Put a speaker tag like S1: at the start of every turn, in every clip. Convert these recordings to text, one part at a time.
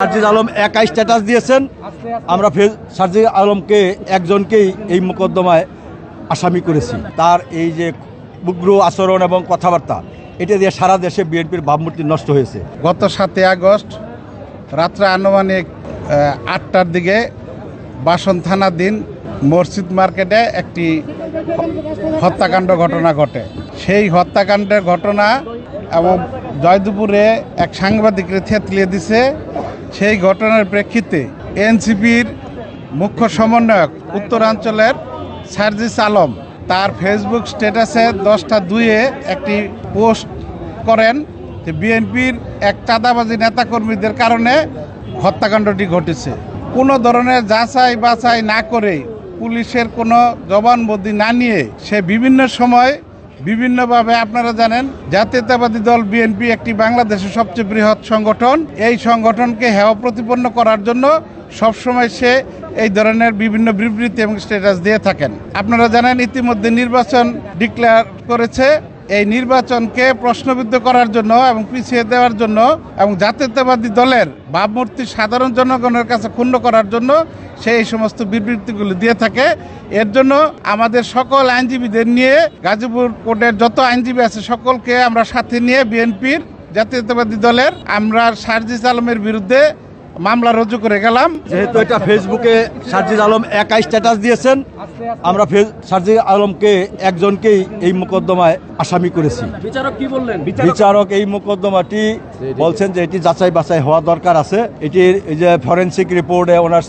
S1: সারজিদ আলম একাই স্ট্যাটাস দিয়েছেন। আমরা সারজিদ আলমকে একজনকেই এই মোকদ্দমায় আসামি করেছি। তার এই যে উগ্র আচরণ এবং কথাবার্তা, এটা দিয়ে সারা দেশে বিএনপির ভাবমূর্তি নষ্ট হয়েছে।
S2: গত 7 আগস্ট রাত্রে আনুমানিক 8টার দিকে বাসন থানাধীন মসজিদ মার্কেটে একটি হত্যাকাণ্ড ঘটনা ঘটে। সেই হত্যাকাণ্ডের ঘটনা এবং জয়দুপুরে এক সাংবাদিককে থেতলিয়ে দিছে। সেই ঘটনার প্রেক্ষিতে এনসিপির মুখ্য সমন্বয়ক উত্তরাঞ্চলের সারজিদ আলম তার ফেসবুক স্ট্যাটাসে 10টা-2-এ একটি পোস্ট করেন যে বিএনপির এক চাঁদাবাজি নেতাকর্মীদের কারণে হত্যাকাণ্ডটি ঘটেছে। কোনো ধরনের যাচাই বাছাই না করে, পুলিশের কোনো জবানবন্দি না নিয়ে সে বিভিন্ন সময় বিভিন্নভাবে, আপনারা জানেন জাতীয়তাবাদী দল বিএনপি একটি বাংলাদেশের সবচেয়ে বৃহৎ সংগঠন। এই সংগঠনকে হেয় প্রতিপন্ন করার জন্য সবসময় সে এই ধরনের বিভিন্ন বিবৃতি এবং স্ট্যাটাস দিয়ে থাকেন। আপনারা জানেন ইতিমধ্যে নির্বাচন ডিক্লেয়ার করেছে। এই নির্বাচনকে প্রশ্নবিদ্ধ করার জন্য এবং পিছিয়ে দেওয়ার জন্য এবং জাতীয়তাবাদী দলের ভাবমূর্তি সাধারণ জনগণের কাছে ক্ষুণ্ণ করার জন্য সে এই সমস্ত বিবৃতিগুলি দিয়ে থাকে। এর জন্য আমাদের সকল আইনজীবীদের নিয়ে, গাজীপুর কোর্টের যত আইনজীবী আছে সকলকে আমরা সাথে নিয়ে বিএনপির জাতীয়তাবাদী দলের আমরা সারজিদ আলমের বিরুদ্ধে মামলা রুজু করে গেলাম।
S1: যেহেতু এটা ফেসবুকে সারজিদ আলম একাই স্ট্যাটাস দিয়েছেন, আমরা সারজিদ আলমকে একজনকেই এই মোকদ্দমায় আসামি করেছি।
S3: বিচারক কি বললেন?
S1: বিচারক এই মোকদ্দমাটি বলছেন যে এটি যাচাই বাছাই হওয়া দরকার আছে। এটির এই যে ফরেনসিক রিপোর্টে ওনার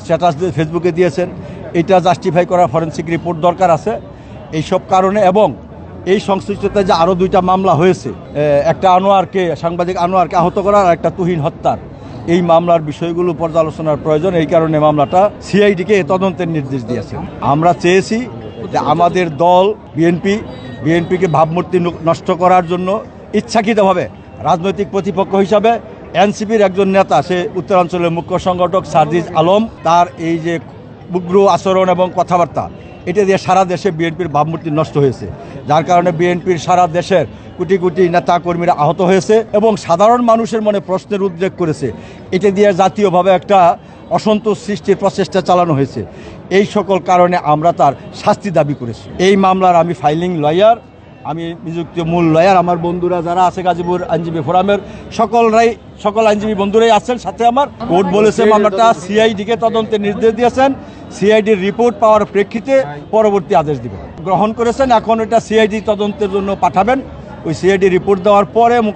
S1: স্ট্যাটাস ফেসবুকে দিয়েছেন, এটা জাস্টিফাই করা ফরেনসিক রিপোর্ট দরকার আছে। এইসব কারণে এবং এই সংশ্লিষ্টতায় যে আরও 2টা মামলা হয়েছে, একটা সাংবাদিক আনোয়ারকে আহত করার আর একটা তুহিন হত্যার, এই মামলার বিষয়গুলো পর্যালোচনার প্রয়োজন। এই কারণে মামলাটা সিআইডিকে তদন্তের নির্দেশ দিয়েছে। আমরা চেয়েছি যে আমাদের দল বিএনপিকে ভাবমূর্তি নষ্ট করার জন্য ইচ্ছাকৃতভাবে রাজনৈতিক প্রতিপক্ষ হিসাবে এনসিপির একজন নেতা, সে উত্তরাঞ্চলের মুখ্য সংগঠক সারজিদ আলম, তার এই যে উগ্র আচরণ এবং কথাবার্তা, এটা দিয়ে সারা দেশে বিএনপির ভাবমূর্তি নষ্ট হয়েছে। যার কারণে বিএনপির সারা দেশের কোটি কোটি নেতা কর্মীরা আহত হয়েছে এবং সাধারণ মানুষের মনে প্রশ্নের উদ্রেক করেছে। এটা দিয়ে জাতীয়ভাবে একটা অসন্তোষ সৃষ্টির প্রচেষ্টা চালানো হয়েছে। এই সকল কারণে আমরা তার শাস্তি দাবি করেছি। এই মামলার আমি ফাইলিং লয়ার, আমি নিযুক্ত মূল লয়ার। আমার বন্ধুরা যারা আছে গাজীপুর আইনজীবী ফোরামের সকল আইনজীবী বন্ধুরাই আছেন সাথে। আমার কোর্ট বলেছে মামলাটা সিআইডিকে তদন্তের নির্দেশ দিয়েছেন। সিআইডির রিপোর্ট পাওয়ার প্রেক্ষিতে পরবর্তী আদেশ দিবেন গ্রহণ করেছেন। এখন এটা সিআইডি তদন্তের জন্য পাঠাবেন। ওই সিআইডি রিপোর্ট দেওয়ার পরে